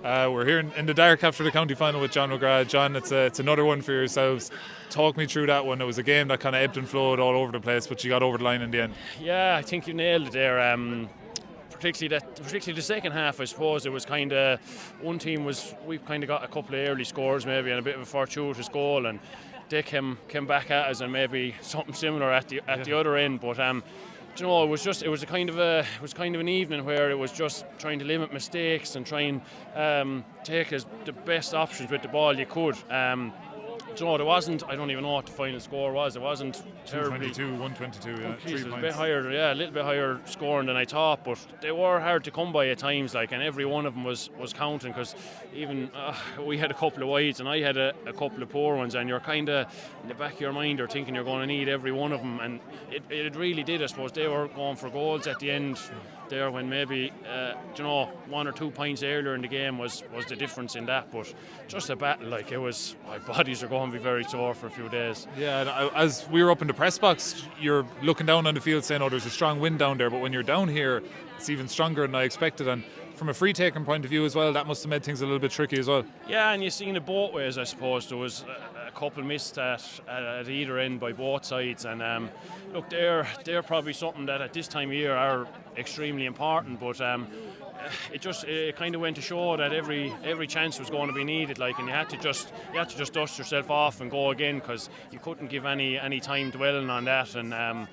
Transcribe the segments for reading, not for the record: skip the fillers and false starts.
We're here in the dark after the county final with John McGrath. John, it's another one for yourselves. Talk me through that one. It was a game that kind of ebbed and flowed all over the place, but you got over the line in the end. Yeah, I think you nailed it there. Particularly the second half, I suppose it was kind of one team we kind of got a couple of early scores maybe and a bit of a fortuitous goal, and they came back at us and maybe something similar at the other end. But you know, it was kind of an evening where it was just trying to limit mistakes and try and take the best options with the ball you could. You know, there wasn't. I don't even know what the final score was. It wasn't terribly. 122, yeah. 3 points. A bit higher, yeah, a little bit higher scoring than I thought, but they were hard to come by at times. Like, and every one of them was counting, because even we had a couple of wides and I had a couple of poor ones, and you're kind of in the back of your mind, you're thinking you're going to need every one of them, and it really did. I suppose they were going for goals at the end there when maybe 1 or 2 points earlier in the game was the difference in that. But just a battle, like, it was, my bodies are going to be very sore for a few days. Yeah, and as we were up in the press box, you're looking down on the field saying, oh, there's a strong wind down there, but when you're down here it's even stronger than I expected. And from a free taking point of view as well, that must have made things a little bit tricky as well. Yeah, and you've seen it both ways, I suppose. There was a couple missed at either end by both sides, and look, they're probably something that at this time of year are extremely important, but it kind of went to show that every chance was going to be needed, like, and you had to just dust yourself off and go again, because you couldn't give any time dwelling on that. And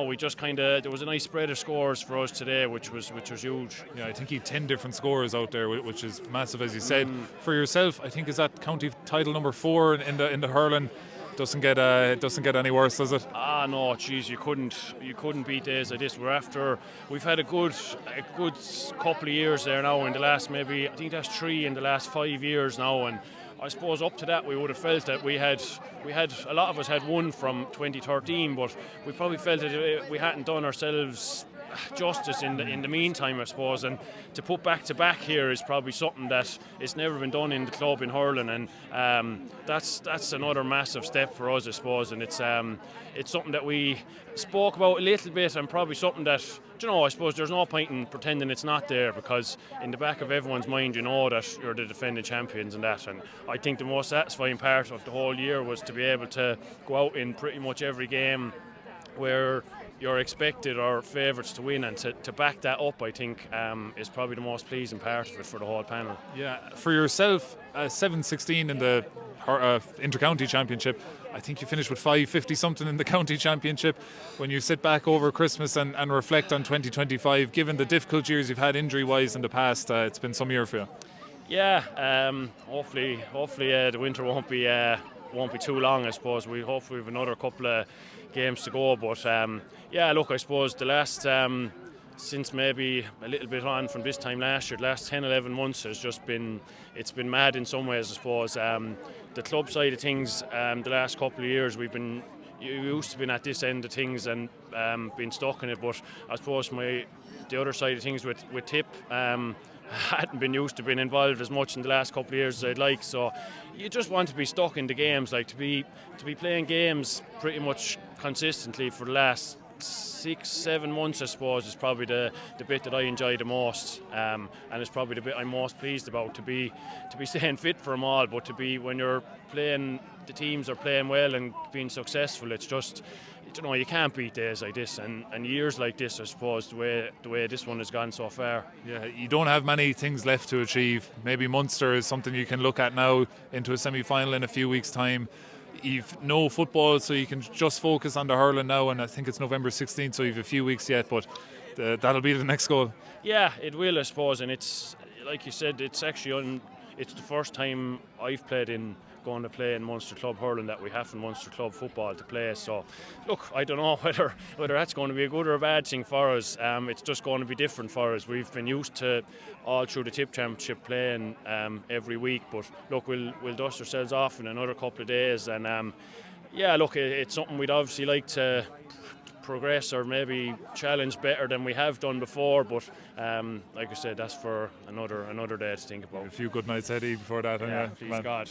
we just kind of, there was a nice spread of scores for us today, which was huge. Yeah, I think you had 10 different scores out there, which is massive, as you said. For yourself, I think, is that county title number 4 in the hurling. Doesn't get any worse, does it? No, geez, you couldn't beat days like this. We've had a good couple of years there now. In the last, maybe, I think that's 3 in the last 5 years now, and I suppose up to that we would have felt that we had a lot of us had won from 2013, but we probably felt that we hadn't done ourselves justice in the meantime, I suppose, and to put back to back here is probably something that it's never been done in the club in hurling, and that's another massive step for us, I suppose, and it's something that we spoke about a little bit, and probably something that, I suppose there's no point in pretending it's not there, because in the back of everyone's mind you know that you're the defending champions and that. And I think the most satisfying part of the whole year was to be able to go out in pretty much every game where you're expected or favourites to win, and to back that up, I think, is probably the most pleasing part of it for the whole panel. Yeah, for yourself, 7-16 in the inter-county championship. I think you finished with 550 something in the county championship. When you sit back over Christmas and reflect on 2025, given the difficult years you've had injury-wise in the past, it's been some year for you. Yeah, hopefully the winter won't be too long. I suppose we have another couple of games to go, but look, I suppose the last since maybe a little bit on from this time last year, the last 10-11 months has just been mad in some ways, I suppose. The club side of things, the last couple of years you used to be at this end of things and been stuck in it, but I suppose the other side of things with Tipp, hadn't been used to being involved as much in the last couple of years as I'd like. So you just want to be stuck in the games, like to be playing games pretty much consistently for the last 6-7 months, I suppose, is probably the bit that I enjoy the most, and it's probably the bit I'm most pleased about, to be staying fit for them all, but to be, when you're playing, the teams are playing well and being successful, it's just, you can't beat days like this and years like this, I suppose, the way this one has gone so far. Yeah, you don't have many things left to achieve. Maybe Munster is something you can look at now into a semi-final in a few weeks' time. You've no football, so you can just focus on the hurling now, and I think it's November 16th, so you've a few weeks yet, but that'll be the next goal. Yeah, it will, I suppose, and it's, like you said, it's actually it's the first time I've going to play in Munster Club hurling that we have in Munster Club football to play. So look, I don't know whether that's going to be a good or a bad thing for us. It's just going to be different for us. We've been used to all through the Tipp Championship playing every week, but look, we'll dust ourselves off in another couple of days, and look, it's something we'd obviously like to progress or maybe challenge better than we have done before, but like I said, that's for another day to think about. A few good nights, Eddie, before that. Yeah, please God.